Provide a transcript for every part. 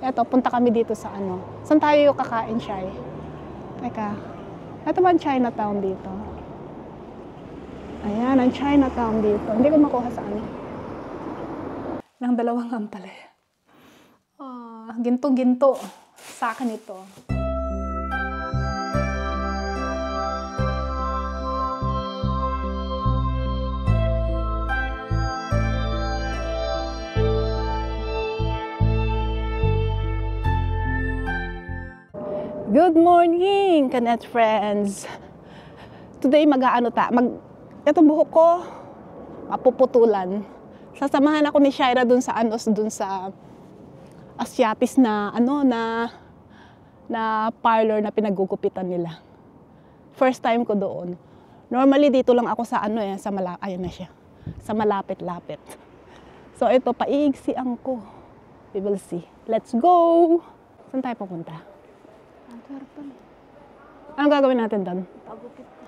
Eto, punta kami dito sa ano. Saan tayo kakain, Shai? Teka. Ito ba ang Chinatown dito? Ayan, ang Chinatown dito. Hindi ko makuha sa ano. Nang dalawang ampale. Ginto-ginto. Sa akin ito. Good morning, Kanet friends. Today itong buhok ko mapuputulan. Sasamahan ako ni Shaira dun sa Asiatis na na parlor na pinagugupitan nila. First time ko doon. Normally dito lang ako sa ayun na siya. Sa malapit-lapit. So ito paiigsian ko. We will see. Let's go. Saan tayo pupunta? Anong gagawin natin doon? Pagupit na.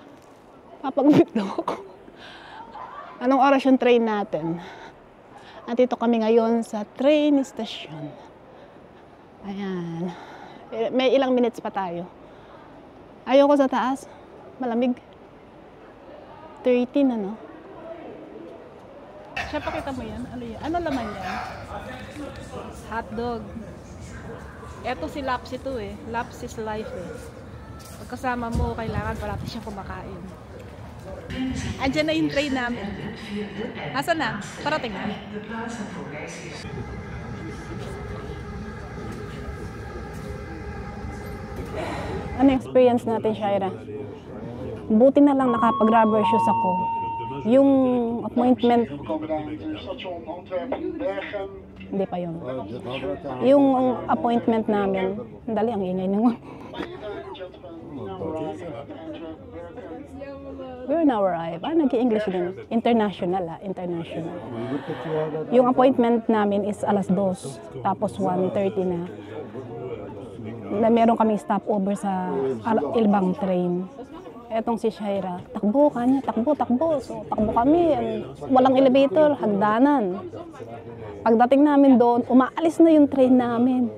Papagupit daw ako. Anong oras yung train natin? At ito kami ngayon sa train station. Ayan. May ilang minutes pa tayo. Ayoko sa taas. Malamig. 13 ano? Siya, pakita mo yan. Ano yan? Ano laman yan? Hotdog. Eto si Laps ito eh. Laps is life eh. Pagkasama mo, kailangan parati siyang kumakain. Andiyan na yung train namin. Asan na? Parating na. Ano experience natin, Shaira? Buti na lang nakapag-rubber shoes ako. Yung appointment... Hindi pa yun. Yung appointment namin, dali ang ingay naman. We're now arrived. Nag-i-English din. International. Yung appointment namin is alas 2. Tapos 1:30 na. Meron kaming stopover sa ibang train. Etong si Shaira, takbo kanya, takbo. So, takbo kami. Walang elevator, hagdanan. Pagdating namin doon, umaalis na yung train namin.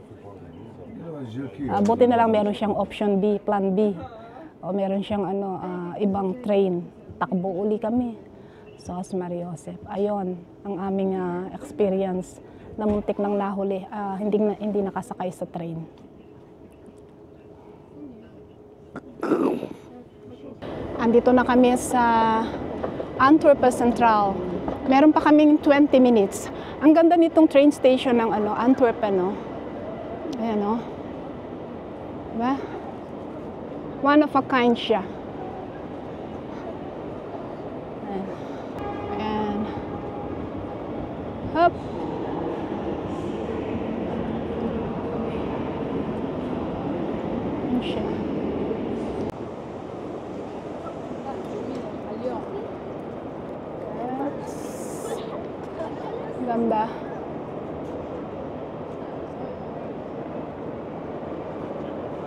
Buti na lang meron siyang option B, plan B. O meron siyang ibang train. Takbo uli kami. So, Maria Joseph. Ayon ang aming experience na muntik nang nahuli. Hindi nakasakay sa train. Andito na kami sa Antwerp Central. Meron pa kaming 20 minutes. Ang ganda nitong train station ng Antwerp, no? Ayan, no? Diba? One of a kind siya. Ayan. Hop. Ayan siya. Ganda.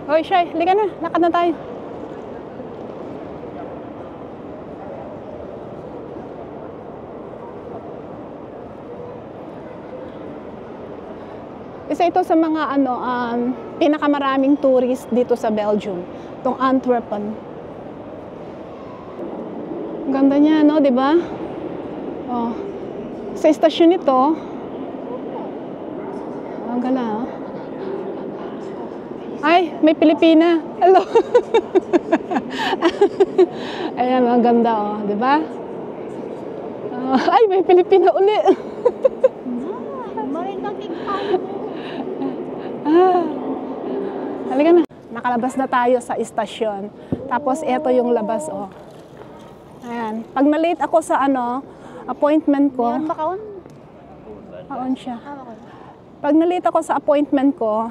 Hoy, Shai, halika na. Lakad na tayo. Isa ito sa mga pinakamaraming tourist dito sa Belgium. Itong Antwerpen. Ang ganda niya, no? Diba? Oh. Sa istasyon ito, ang gala, ay, may Pilipina. Hello. Ayan, ang ganda, di ba? Ay, may Pilipina uli. Halika na. Nakalabas na tayo sa istasyon. Tapos, ito yung labas, oh. Ayan. Pag na-late ako sa appointment ko. Yan ba kaon? Kaon siya. Pag na-late ako sa appointment ko,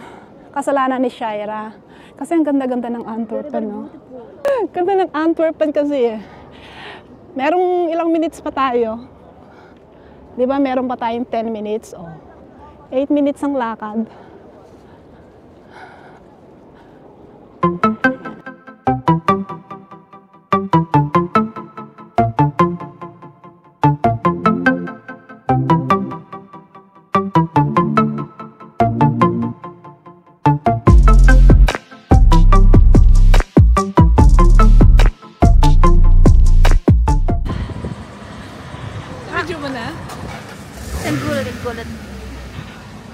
kasalanan ni Shaira. Kasi ang ganda-ganda ng Antwerpen, no? Ganda ng Antwerpen kasi eh. Merong ilang minutes pa tayo. Di ba meron pa tayong 10 minutes? Oh. 8 minutes ang lakad.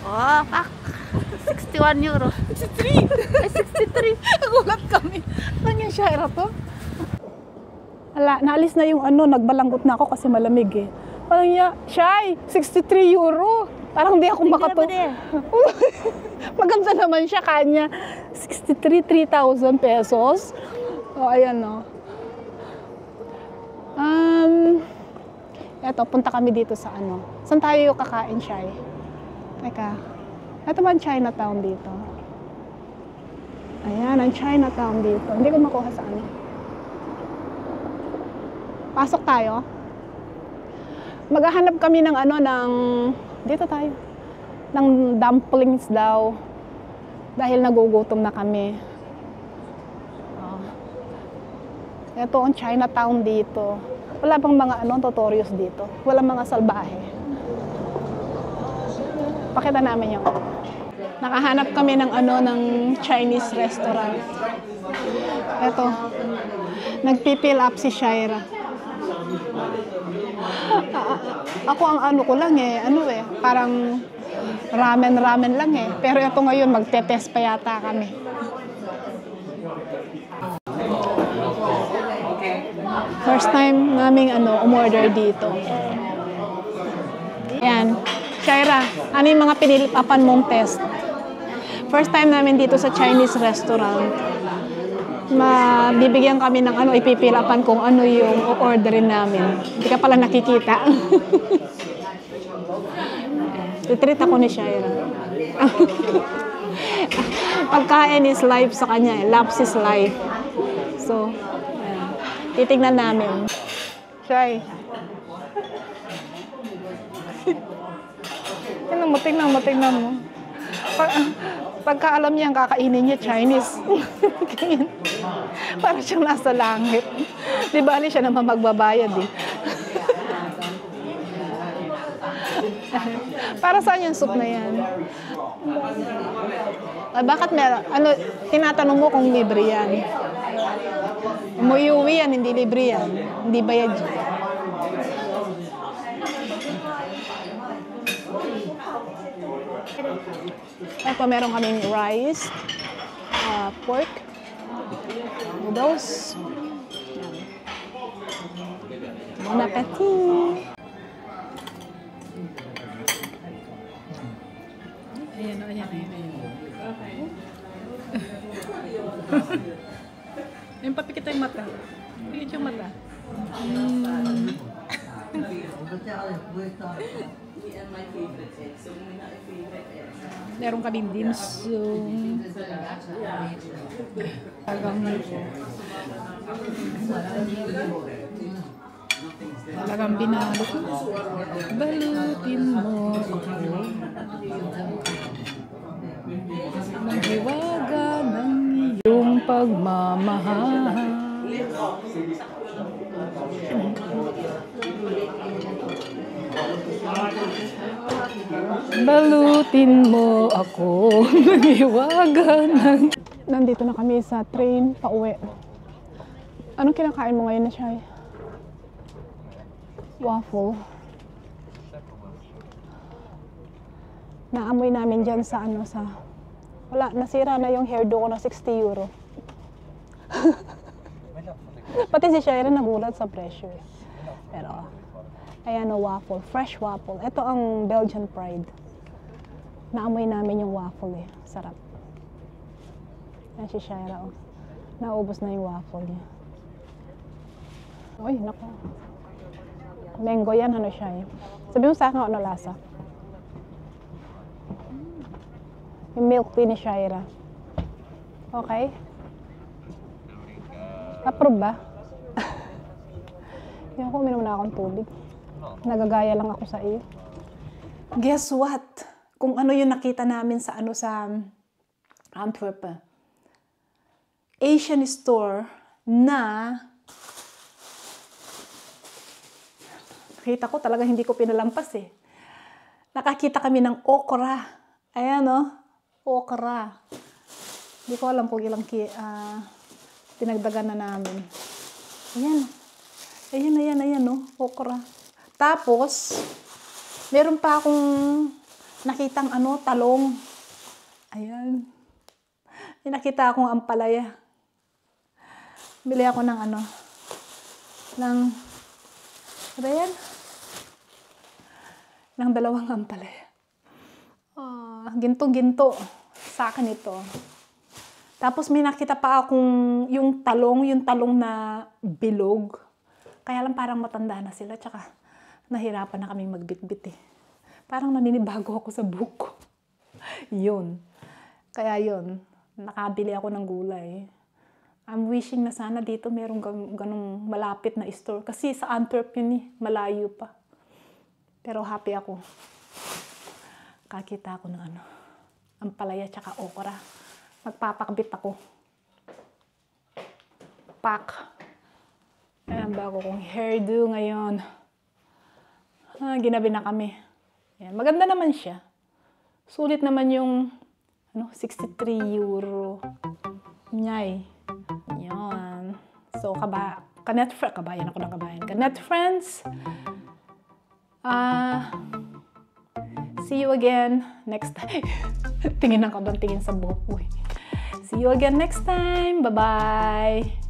Oh, pak. 61 euro. 63! Ay, 63. Nagulat kami. Ano yung Shaira to? Wala, naalis na yung ano, nagbalanggot na ako kasi malamig eh. Parang niya, Shay, 63 euro. Parang di ako makato. Maganda naman siya kanya. 3,000 pesos. O, ayan o. Eto, punta kami dito sa ano. Saan tayo kakain, Shay? Teka. Ito ba ang Chinatown dito? Ayan, ang Chinatown dito. Hindi ko makuha sa ano. Pasok tayo. Maghahanap kami ng ano, ng... Dito tayo. Ng dumplings daw. Dahil nagugutom na kami. Ito ang Chinatown dito. Wala pang mga ano, tutorials dito. Wala mga salbahe. Pakita namin yung... Nakahanap kami ng ano, ng Chinese restaurant. Ito. Nagpipill up si Shaira. Ako ang ano ko lang eh, ano eh, parang ramen lang eh. Pero ito ngayon, magte-test pa yata kami. First time naming ano, umorder dito. Ayan. Shaira, ano yung mga pinilipapan mong test? First time namin dito sa Chinese restaurant. Bibigyan kami ng ano, ipipilapan kung ano yung orderin namin. Hindi ka pala nakikita. Titreat ako ni Shaira. Pagkain is life sa kanya. Loves is life. So, ayan. Titignan namin. Shay. Tingnan mo. Pagka alam niya ang kakainin niya, Chinese. Para siyang nasa langit. Di ba siya naman magbabayad eh. Para saan yung soup na yan? Bakit meron? Ano, tinatanong mo kung libre yan. Umuwi yan, hindi libre yan. Hindi bayad yan. Ito, meron kaming rice, pork, noodles. Bon appetit! Ayan. Ayun, papikita yung mata. Pikit yung mata. Meron kaming dimsum. Talagang binalot. Balutin mo ako. Maghiwaga ng iyong pagmamahal. Balutin mo ako. Maghiwaga ng... Nandito na kami sa train pauwi. Anong kinakain mo ngayon na Shay? Waffle. Naamoy namin dyan sa ano sa... Wala, nasira na yung hairdo ko na 60 euro. Pati si Shaira nagulat sa presyo. Pero, ayan o, waffle. Fresh waffle. Ito ang Belgian Pride. Naamoy namin yung waffle eh. Sarap. Ayan si Shaira o. Naubos na yung waffle niya. Uy, nako. Mango yan, ano siya eh. Sabi mo sa akin ano lasa? Yung milk tea ni Shaira. Okay? Approve ba? Yan ko, uminom na akong tubig. Nagagaya lang ako sa iyo. Guess what? Kung ano yung nakita namin sa ano sa Antwerp. Asian store na nakita ko talaga hindi ko pinalampas eh. Nakakita kami ng okra. Ayan o. Okra. Hindi ko alam kung ilang tinagdagan na namin. Ayan o. Okra. Tapos, meron pa akong nakitang talong. Ayan. May nakita akong ampalaya. Bili ako ng ano yan? Ng 2 ampalaya. Ginto-ginto. Sa akin ito. Tapos may nakita pa akong yung talong na bilog. Kaya lang parang matanda na sila, tsaka nahirapan na kaming magbitbit eh. Parang naninibago ako sa buko. Yun. Kaya yun, nakabili ako ng gulay. I'm wishing na sana dito merong ganong malapit na store. Kasi sa Antwerp yun malayo pa. Pero happy ako. Kakita ako ng ampalaya tsaka okra. Magpapakbit ako. Pak. Ayan, bago kong hairdo ngayon. Ginabi na kami. Ayan, maganda naman siya. Sulit naman yung 63 euro. Nyay. Yan. So, kabayan ako ng kabayan. Kanet friends. See you again next time. Tingin ako doon, tingin sa buhok ko eh. See you again next time. Bye-bye.